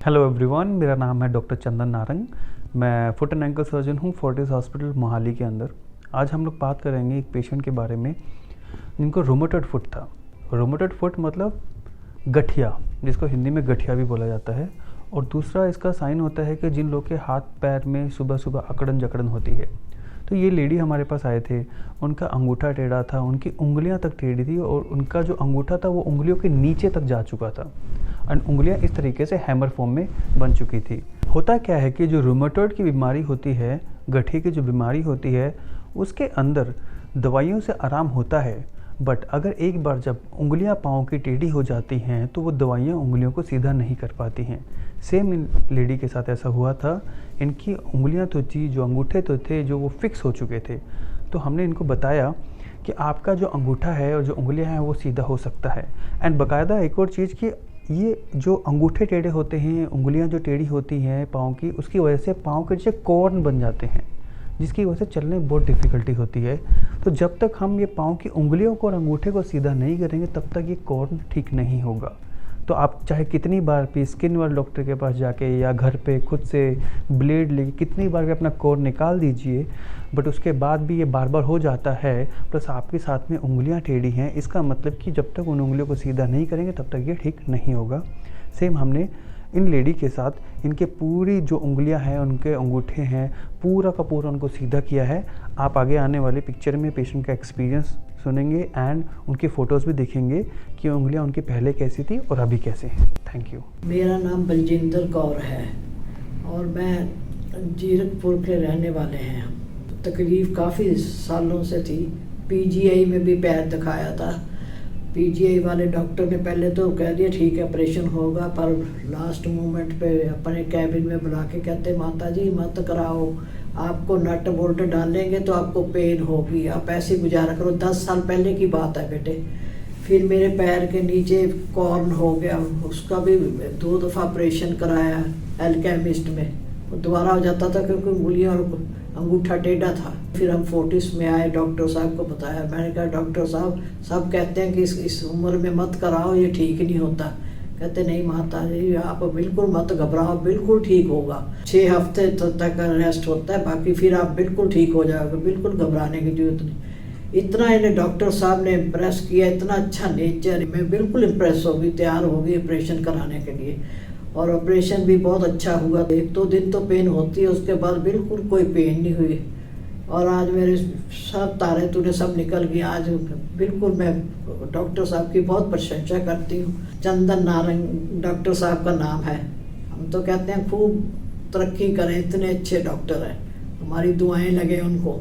Hello everyone, मेरा नाम है डॉक्टर चंदन नारंग। मैं फुट एंड एंकल सर्जन हूँ फोर्टिस हॉस्पिटल मोहाली के अंदर। आज हम लोग बात करेंगे एक पेशेंट के बारे में जिनको रोमेटॉइड फुट था। रोमेटॉइड फुट मतलब गठिया, जिसको हिंदी में गठिया भी बोला जाता है। और दूसरा इसका साइन होता है कि जिन लोग के हाथ पैर में सुबह सुबह अकड़न जकड़न होती है। तो ये लेडी हमारे पास आए थे, उनका अंगूठा टेढ़ा था, उनकी उंगलियां तक टेढ़ी थी और उनका जो अंगूठा था वो उंगलियों के नीचे तक जा चुका था और उंगलियां इस तरीके से हैमर फॉर्म में बन चुकी थी। होता क्या है कि जो रूमेटॉइड की बीमारी होती है, गठिए की जो बीमारी होती है, उसके अंदर दवाइयों से आराम होता है, बट अगर एक बार जब उंगलियां पाँव की टेढ़ी हो जाती हैं तो वो दवाइयाँ उंगलियों को सीधा नहीं कर पाती हैं। सेम इन लेडी के साथ ऐसा हुआ था। इनकी उंगलियां तो थी, जो अंगूठे तो थे, जो वो फिक्स हो चुके थे। तो हमने इनको बताया कि आपका जो अंगूठा है और जो उंगलियां हैं वो सीधा हो सकता है। एंड बाकायदा एक और चीज़ कि ये जो अंगूठे टेढ़े होते हैं, उंगलियां जो टेढ़ी होती हैं पाँव की, उसकी वजह से पाँव के नीचे कॉर्न बन जाते हैं, जिसकी वजह से चलने में बहुत डिफ़िकल्टी होती है। तो जब तक हम ये पाँव की उंगलियों को और अंगूठे को सीधा नहीं करेंगे तब तक ये कॉर्न ठीक नहीं होगा। तो आप चाहे कितनी बार भी स्किन वाले डॉक्टर के पास जाके या घर पे खुद से ब्लेड लेके कितनी बार भी अपना कॉर्न निकाल दीजिए, बट उसके बाद भी ये बार बार हो जाता है, प्लस आपके साथ में उंगलियां टेढ़ी हैं, इसका मतलब कि जब तक उन उंगलियों को सीधा नहीं करेंगे तब तक ये ठीक नहीं होगा। सेम हमने इन लेडी के साथ इनके पूरी जो उंगलियां हैं, उनके अंगूठे हैं, पूरा का पूरा उनको सीधा किया है। आप आगे आने वाले पिक्चर में पेशेंट का एक्सपीरियंस सुनेंगे एंड उनकी फ़ोटोज़ भी देखेंगे कि उंगलियां उनकी पहले कैसी थी और अभी कैसे हैं। Thank you. मेरा नाम बलजिंदर कौर है और मैं जीरकपुर के रहने वाले हैं। तकलीफ़ काफ़ी सालों से थी। पीजीआई में भी पैर दिखाया था। पीजीआई वाले डॉक्टर ने पहले तो कह दिया ठीक है ऑपरेशन होगा, पर लास्ट मोमेंट पे अपने कैबिन में बुला के कहते माता जी मत कराओ, आपको नट बोल्ट डालेंगे तो आपको पेन होगी, आप ऐसे गुजारा करो। 10 साल पहले की बात है बेटे। फिर मेरे पैर के नीचे कॉर्न हो गया, उसका भी 2 दफ़ा ऑपरेशन कराया एल्केमिस्ट में। वो दोबारा हो जाता था क्योंकि उंगलियां और अंगूठा टेढ़ा था। फिर हम फोर्टिस में आए, डॉक्टर साहब को बताया। मैंने कहा डॉक्टर साहब सब कहते हैं कि इस उम्र में मत कराओ, ये ठीक नहीं होता। कहते नहीं माता जी आप बिल्कुल मत घबराओ, बिल्कुल ठीक होगा। 6 हफ्ते तक रेस्ट होता है, बाकी फिर आप बिल्कुल ठीक हो जाओगे, बिल्कुल घबराने की जरूरत नहीं। इतना इन्हें डॉक्टर साहब ने इम्प्रेस किया, इतना अच्छा नेचर, मैं बिल्कुल इम्प्रेस हो गई, तैयार हो गई ऑपरेशन कराने के लिए। और ऑपरेशन भी बहुत अच्छा हुआ। 1-2 दिन तो पेन होती है, उसके बाद बिल्कुल कोई पेन नहीं हुई। और आज मेरे सब तारे तूने सब निकल गए। आज बिल्कुल मैं डॉक्टर साहब की बहुत प्रशंसा करती हूँ। चंदन नारंग डॉक्टर साहब का नाम है। हम तो कहते हैं खूब तरक्की करें, इतने अच्छे डॉक्टर हैं, हमारी दुआएं लगे उनको।